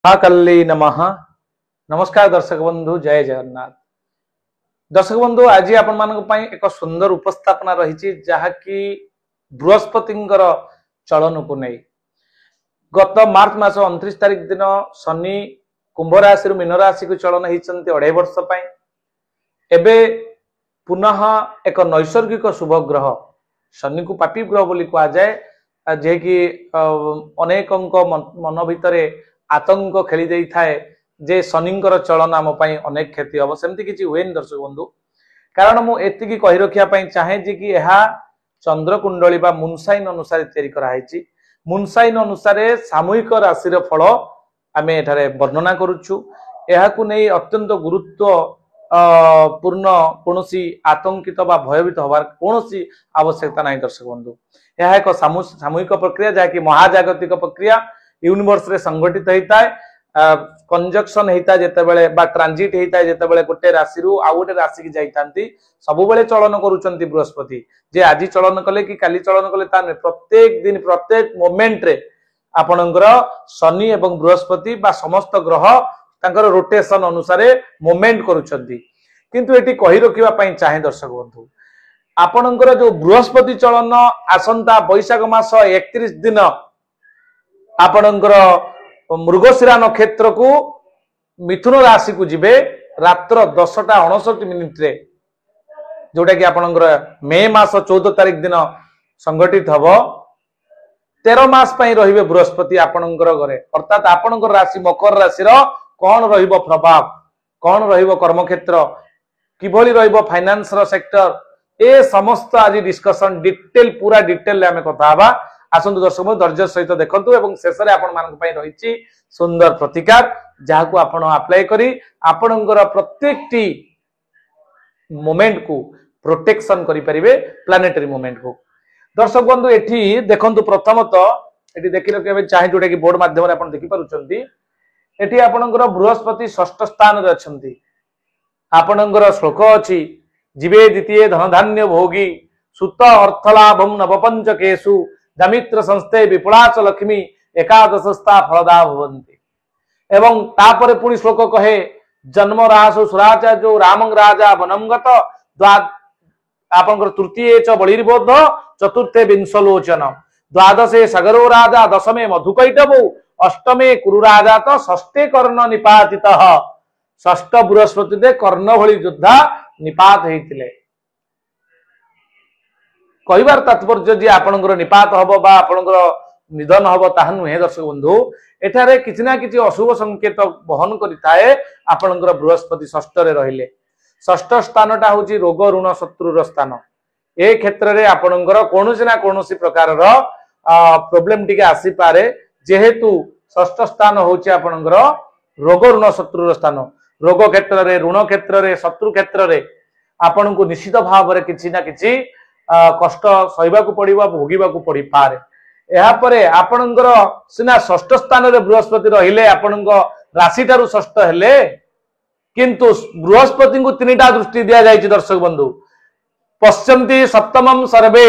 महाकल्ली नमः। नमस्कार दर्शक बंधु, जय जगन्नाथ। दर्शक बंधु, आज आपण मानक पई एक सुंदर उपस्थापना रही जहाँकि बृहस्पति चलन को नहीं। गत मार्च मास 29 तारिख दिन शनि कुंभ राशि मीन राशि को चलन होती 2.5 वर्ष पाई। एबे पुनः एक नैसर्गिक शुभ ग्रह शनि को पापी ग्रह बोली कहा जाए, जे कि अनेक मन भितर आतंक खेली दे थाए जे शनिंकर चलन आम अनेक क्षति हम सेमती किसी हुए दर्शक बंधु। कारण मुझे कही रखा चाहे जे कि यह चंद्र कुंडली बा मुनसाइन अनुसार तैयारी कराई। मुनसाइन अनुसार सामूहिक राशि फल आम एठारे वर्णना करुछु। यहाकु नहीं अत्यंत गुरुत्व पूर्ण कौन आतंकित बा भयभीत हबार कौन आवश्यकता नहीं दर्शक बंधु। यह एक सामूहिक प्रक्रिया जहाँकि महाजागतिक प्रक्रिया यूनिवर्स रे संगठित होता है। कंजक्शन होता है जितेबाला बा ट्रांजिट होता है जितेबाला गोटे राशि रु आउ गोटे राशि की जाइतांती सब बेले चलन करुचंती बृहस्पति। जे आज चलन कले कि काली चलन कले ता प्रत्येक दिन प्रत्येक मोमेंट रे आपणकर शनि एवं बृहस्पति बा समस्त ग्रह तांकर रोटेशन अनुसार मोमेंट करुचंती। किंतु एटी कही रखिबा पई चाहे दर्शक बंधु, आपणकर जो बृहस्पति चलन आसंता बैशाख मास 31 दिन आपणकर मृगशिरा नक्षत्र को मिथुन राशि को जिबे रात्र 10:59 जोटा कि आपणकर मे मास 14 तारिख दिन संगठित हब। 13 मास पई रहिबे बृहस्पति आपणकर घरे, अर्थात आपणकर राशि मकर राशि रो कौन रहिबो प्रभाव, कौन रहिबो कर्मक्षेत्र, किभली रहिबो फाइनेंस रो सेक्टर, ए समस्त आज डिस्कशन डिटेल पूरा डिटेल आमे कथा हबा। आसंतु दर्शक धैर्य सहित देखंतु एवं शेष रे आपण मानक पई रहिछि सुंदर प्रतिकार जहाकू आपण अप्लाई करी आपणकर प्रत्येक टी मोमेंट को प्रोटेक्शन करि परिबे, प्लानेटरी मोमेंट को। दर्शक बंधु एठी देखंतु प्रथमतः एठी देखि रखिबे चाहे जोटा कि बोर्ड माध्यम रे आपण देखि पारुचंती। एठी आपणकर बृहस्पति षष्ठ स्थान रे अछंती। आपणकर श्लोक अछि जीवे द्वितीय धनधान्य भोगी सुत अर्थलाभम नवपंचकेषु दमित्र संस्थे विपुलाच लक्ष्मी एकादशस्था फलदा भवन्ति। एवं तापर पुणी श्लोक कहे जन्म रासु सुराचार्यो रामं राजा वनमगत आपनकर तृतीय च बलिर्बोध चतुर्थे विंशलोचन द्वादशे सगरो राजा दशमे मधुकैटभौ अष्टमे कुरु राजा तो षष्ठे कर्ण निपातितः। षष्ठ बृहस्पति दे कर्ण भली योद्धा निपात होइतिले। कहबार तात्पर्य जे आपणकर निपात हब बा आपणकर निधन हब ताहा नुहे दर्शक बंधु। एठारे किछि ना किछि अशुभ संकेत बहन करिथाए आपणकर बृहस्पति षष्ठ रे रहिले। षष्ठ स्थानटा होछि रोग ऋण शत्रुर स्थान। ए क्षेत्र रे आपणकर कोनोसी ना कोनोसी प्रकार रो प्रॉब्लम टिके आसी पारे, जेहेतु षष्ठ स्थान होछि आपणकर रोग ऋण शत्रुर स्थान। रोग क्षेत्र रे, ऋण क्षेत्र रे, शत्रु क्षेत्र रे आपन को निश्चित भाव रे किछि ना किछि कष्ट सहिबा को पड़िबा, भोगिबा को पड़ी पारे। एहा परे आपणकर सिना षष्ठ स्थान रे बृहस्पति रहिले आपणक राशि तारु षष्ठ हेले, किंतु बृहस्पति को तीनटा दृष्टि दिया जायछि दर्शक बंधु। पश्यन्ति सप्तमं सर्वे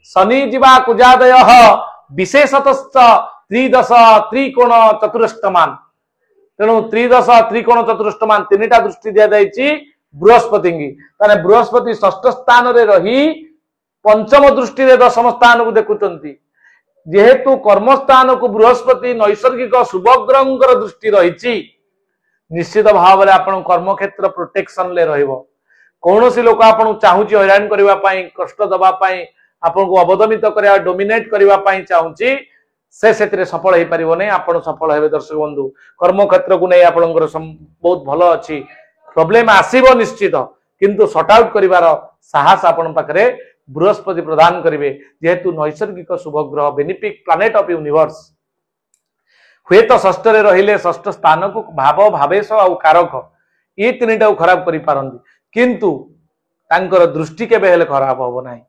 शनि जीवा कुजादयः विशेषतश्च त्रिदश त्रिकोण चतुष्टमान। तेणु त्रिदश त्रिकोण चतुष्टमान तीनटा दृष्टि दिया जायछि बृहस्पति की। ताने बृहस्पति षष्ठ स्थान रे रही पंचम दृष्टि रे दशम स्थान को देखुचंती। जेहेतु कर्म स्थान को बृहस्पति नैसर्गिक शुभग्रहंकर दृष्टि रही, निश्चित भाव में आपण कर्म क्षेत्र प्रोटेक्शन ले रहिबो। कौनसी लोक आपण चाहूची हैरान करबा पई, कष्ट दबा पई, आपण को अवदमित करबा, डोमिनेट करबा पई चाहूची, से सेतिरे सफल हे परिबो नै। आपण सफल हेबे दर्शक बंधु। कर्म क्षेत्र को नै आपणकर बहुत भलो अछि। प्रॉब्लम आसीबो निश्चित, किंतु सॉर्ट आउट करिवार साहस आपण पाखरे बृहस्पति प्रदान करिवे। जेहेतु नैसर्गिक शुभ ग्रह बेनिफिक प्लानेट ऑफ यूनिवर्स हुए तो षष्ठ रे रहिले षष्ठ स्थान को भाव भावेश और कारक ये तीनटा खराब करि पारंती, किंतु तांकर दृष्टि केबे हेले खराब होबो नाही।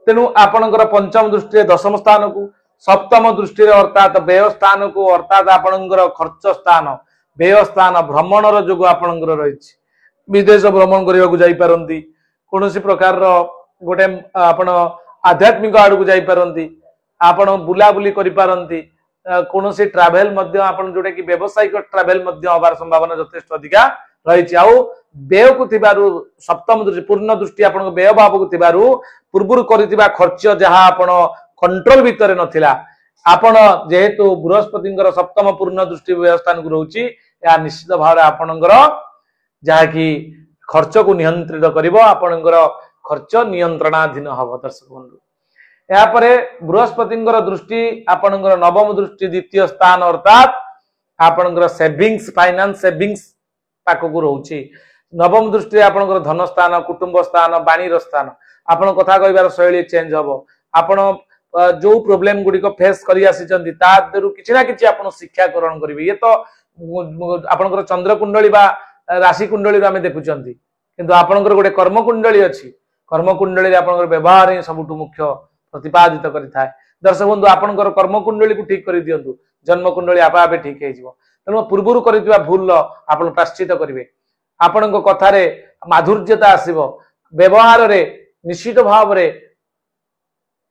तेनु आपणकर पंचम दृष्टि दशम स्थान को, सप्तम दृष्टि अर्थात व्यय स्थान को, अर्थात आपणकर खर्च स्थान, व्यय स्थान भ्रमणर जोग आपणकर रहिछि। विदेश भ्रमण करबा को जाई पारंती, कोनोसी प्रकार गोटे आपण आध्यात्मिक आड़ को जाई पारंती, आपण बुलाबुली करि पारंती, कौन से ट्रावेल जोटा कि व्यवसायिक ट्रावेल हबार संभावना यथेष्ट अधिका रही आउ व्यय को सप्तम दृष्टि पूर्ण दृष्टि आप व्यय भाव को पूर्व कर खर्च जहाँ आपण कंट्रोल भितर नथिला आपण जेहेतु बृहस्पति सप्तम पूर्ण दृष्टि व्यवस्थान को रोचे या निश्चित भाव आपणकर जहा कि खर्च को नियंत्रित करिवो आपणकर खर्च नियंत्रणाधीन हम दर्शक बंधु यापर बृहस्पति दृष्टि आपणकर नवम दृष्टि द्वितीय स्थान अर्थात आपणकर सेविंग्स फाइनेंस सेविंग्स पाखक रोचे नवम दृष्टि आपणकर धन स्थान कुटुंब स्थान वाणी स्थान आपण कथा कहबार शैली चेंज हम आपण जो प्रोब्लेम गुड़िक फेस कर किसी ना कि आप शिक्षा ग्रहण करेंगे ये तो आपणकर चंद्र कुंडली बा राशि कुंडली आम देखुं किंतु आपणकर गोटे कर्म कुंडली अच्छी कर्म कुंडली आपणकर व्यवहार ही सबुठ मुख्य प्रतिपादित करें दर्शक बंधु आपणकर कर्म कुंडली को ठीक कर दिंतु जन्म कुंडली आपे आपे ठीक हो तेणु पूर्व कर भूल आप प्राश्चित करेंगे आपण कथार माधुर्यता आसब व्यवहार रे निश्चित भाव रे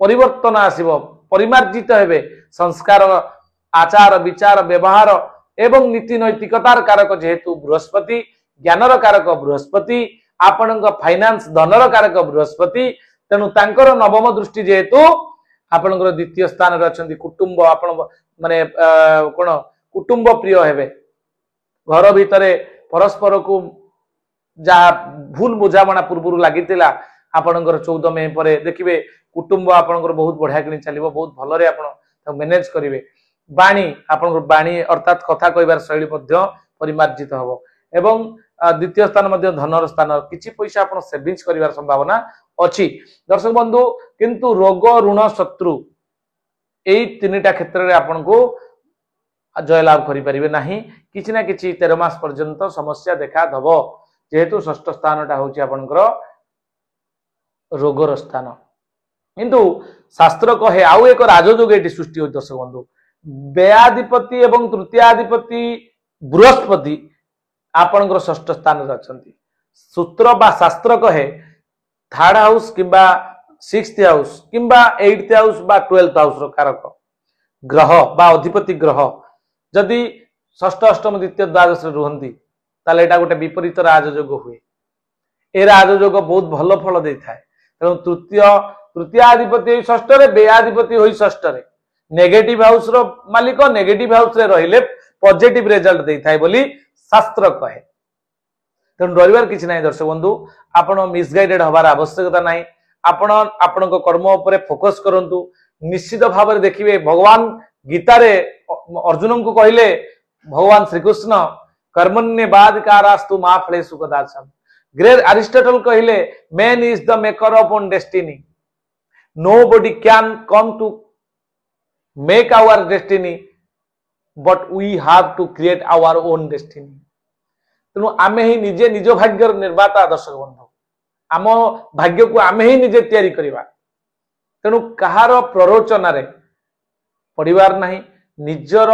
परिवर्तन आसब परिमार्जित हेबे संस्कार आचार विचार व्यवहार एवं नीति नैतिकतार कारक जेहेतु बृहस्पति ज्ञानर कारक बृहस्पति आपण फाइनान्स धनर कारक बृहस्पति तेणु तांकर नवम दृष्टि जेहेतु आपणकर द्वितीय स्थान अच्छा कुटुंब आपण माने कौन कुटुंब प्रिय हेबे घर भितर परस्पर को जहाँ भूल बुझाणा पूर्व लगी आपणकर 14 मई पर देखिए कुटुंब आपणकर बहुत बढ़िया कि चलो बहुत भलरे आप मैनेज करेंगे बाणी आपणकर बाणी अर्थात कथा कहबार शैली परिमार्जित हम एवं द्वितीय स्थान धनर स्थान किछि पैसा आप सेविंग्स कर संभावना अच्छी दर्शक बंधु किंतु रोग ऋण शत्रु यही 3टा क्षेत्र में आपन को जयलाभ करें ना कि ना कि 13 मास पर्यंत समस्या देखा दब जेहेतु षष्ठ स्थानटा हूँ आपणकर रोगर स्थान किंतु शास्त्र कहे आउ एक राजयोग ये सृष्टि हो दर्शक बंधु व्ययाधिपति एवं तृतीयाधिपति बृहस्पति आपणकर षष्ठ स्थान अच्छा सूत्र बा शास्त्र कहे 3rd हाउस किंबा 6th हाउस किंबा 8th हाउस बा 12th हाउस कारक ग्रह बा अधिपति ग्रह जदि षष्ठ अष्टम द्वितीय द्वादश रुहंती ताले एटा गोटे विपरीत राजयोग हुए ए राजयोग बहुत भल फल दे थाए तेणु तृतीयाधिपति षष्ठ व्ययाधिपति हो षष्ठ नेगेटिव हाउस रो मालिक नेगेटिव हाउस रे रहिले पॉजिटिव रिजल्ट दे थाए बोली शास्त्र कहे तेणु डरबार किसी ना दर्शक बंधु आपण मिसगाइडेड हबार आवश्यकता ना आपण आपण कर्म उपर फोकस करंतु निश्चित भाव में देखिए भगवान गीतार अर्जुन को कहले भगवान श्रीकृष्ण कर्मण्य बाद कारास्तु मा फलेषु कदाचन ग्रेट अरिस्टोटल कहले man is the maker of own destiny nobody can come to make our destiny but we have to create our own destiny तेणु आमे ही निजे निज भाग्यर निर्माता दर्शक बंधु आम भाग्य को आमे ही निजे तैयारी करवा तेणु कहार प्ररोचन पड़िबार नहीं निजर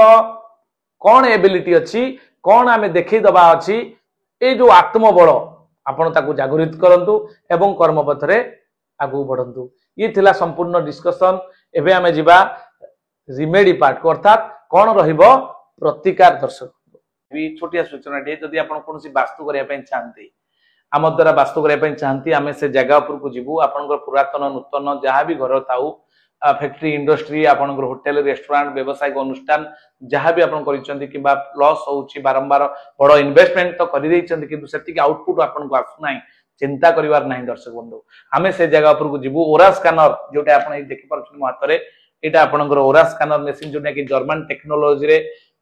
कौन एबिलिटी अच्छी कौन आमे देखी दबा अच्छी ये जो आत्मबल आपण ताकू जागृत करंतु एवं कर्मपथ रे आगू बढ़ंतु ये थिला संपूर्ण डिस्कशन एबे आमे जिबा रिमेडी पार्ट को अर्थात कौन रहिबो प्रतिकार दर्शक छोटिया सूचना जदि आप वास्तु करने चाहती आम द्वारा वास्तु करने चाहती आम से जगह उपर को जीवु आपंकर पुरातन नूतन जहाँ भी घर थाऊ फैक्ट्री इंडस्ट्री आपंकर होटेल रेस्टोरेंट व्यवसायिक अनुष्ठान जहाँ भी आप लॉस होउची बारंबार बड़ इन्वेस्टमेंट तो कर आउटपुट आपको आसुना चिंता करिवार नहीं दर्शक बंधु आम से जगह उपर को जीवु ओरा स्कैनर जोटा आप देखिपुर मो हाथ में यहाँ आपंकर ओरा स्कैनर मेसीन जोटा कि जर्मन टेक्नोलोजी रे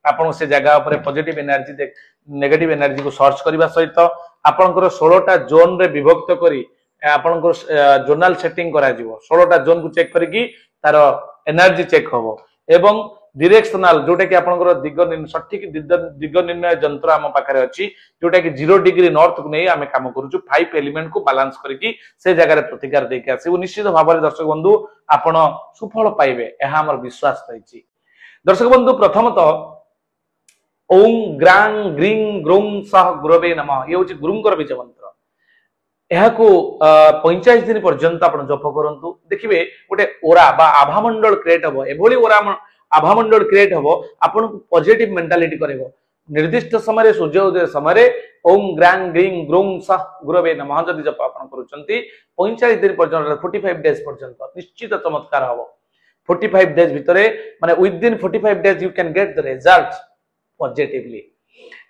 आपण से जगह पर पॉजिटिव एनर्जी नेगेटिव एनर्जी को सर्च करने सहित आपंकर 16टा जोन रे विभक्त करी आपंकर जोनाल सेटिंग करा जिवो 16टा जोन को चेक करी तार एनर्जी चेक हम एवं डिरेक्शनल जोटा कि आपंकर सठिक दिग निर्णय जंत्र आम पाखे अच्छी जोटा कि 0 डिग्री नॉर्थ को नहीं आम कम करूँ 5 एलिमेंट को बालांस करके से जगह प्रतिकार देके आसबू निश्चित भाव में दर्शक बंधु आपण सुफल पाइबे यह आम विश्वास रही दर्शक बंधु प्रथमतः ओं ग्रांग ग्रींग ग्रों सह गुरवे नमः ये हूँ गुरुंकर बीज मंत्र यह 45 दिन पर्यंत आप जप करंतु देखिए गोटे ओरा बा आभामंडल क्रिएट हम एभली ओरा आभामंडल क्रिएट हम आपन पॉजिटिव मेंटालिटी करेबो निर्दिष्ट समय सूर्य उदय समय ओम ग्रां ग्रीं ग्रों सह गुरवे नमः जदि जप आपण करूचंती 45 दिन पर्यंत 45 डेज पर्यंत निश्चित चमत्कार हबो 45 डेज भितरे माने within 45 days you can get the result positively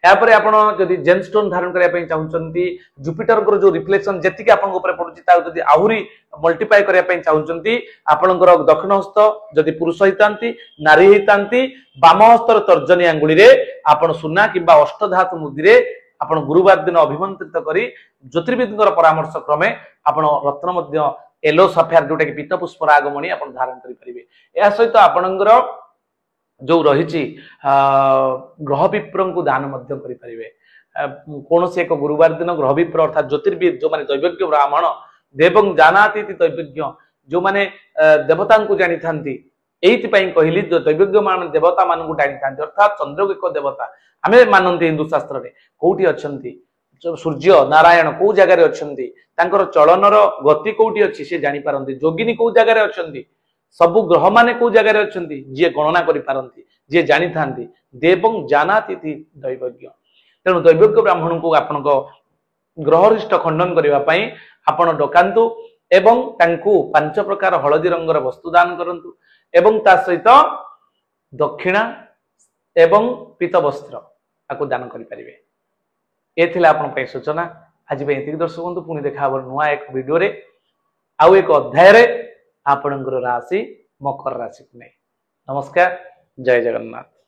यापर आपण जदि जेमस्टोन धारण करिया पई चाहुचंती जुपिटर को जो रिफ्लेक्शन जेति के आपण ऊपर पडुची ता जदि आहुरी मल्टीप्लाई करिया पई चाहुचंती आपणकर दक्षिण हस्त जदि पुरुष हितांती नारी हितांती बाम हस्तर तर्जनी अंगुली रे आपण सुना किबा अष्टधातु मुद्री रे आपण गुरुवार दिन अभिमंत्रित करी ज्योतिर्विदଙ୍କର परामर्श क्रमे आपण रत्न मध्य येलो सफेयर जोटा कि पीत पुष्प रागमणि आपण धारण करि परिबे या सहित आपणकर जो रही ग्रह विप्र को दान करें कौन से एक गुरुवार दिन ग्रह विप्र अर्थात ज्योतिर्विद जो माने दैवज्ञ ब्राह्मण देवं जानाति दैवज्ञ जो माने देवता को जानी थांती एइतिपई कहली जो दैवज्ञ मान देवता मान को जानी थांती अर्थात चंद्र को एक देवता आमे मानंती हिंदू शास्त्र रे कोठी अछंती सूर्य नारायण को जगह रे अछंती तांकर चलनर गति कोठी अछि से जानि पारंती जोगिनी को जगह रे अछंती सबु ग्रह माने को जगह रे अछंती जे गणना करि पारंती जे जानि थांती देवं जानाति दैवज्ञ तेणु दैवज्ञ ब्राह्मण को आपन को ग्रहरिष्ट खंडन करबा पई आपण डकांतु एवं तांकु 5 प्रकार हळदी रंगर वस्तु दान करंतु एवं ता सहित दक्षिणा एवं पीत वस्त्र आको दान करि परिबे एथिला आपण पई सूचना आज पई एति दर्शक बंधु पुनी देखा बर नुवा एक वीडियो रे आउ एक अध्याय रे आपणकर राशि मकर राशि को नहीं नमस्कार जय जगन्नाथ।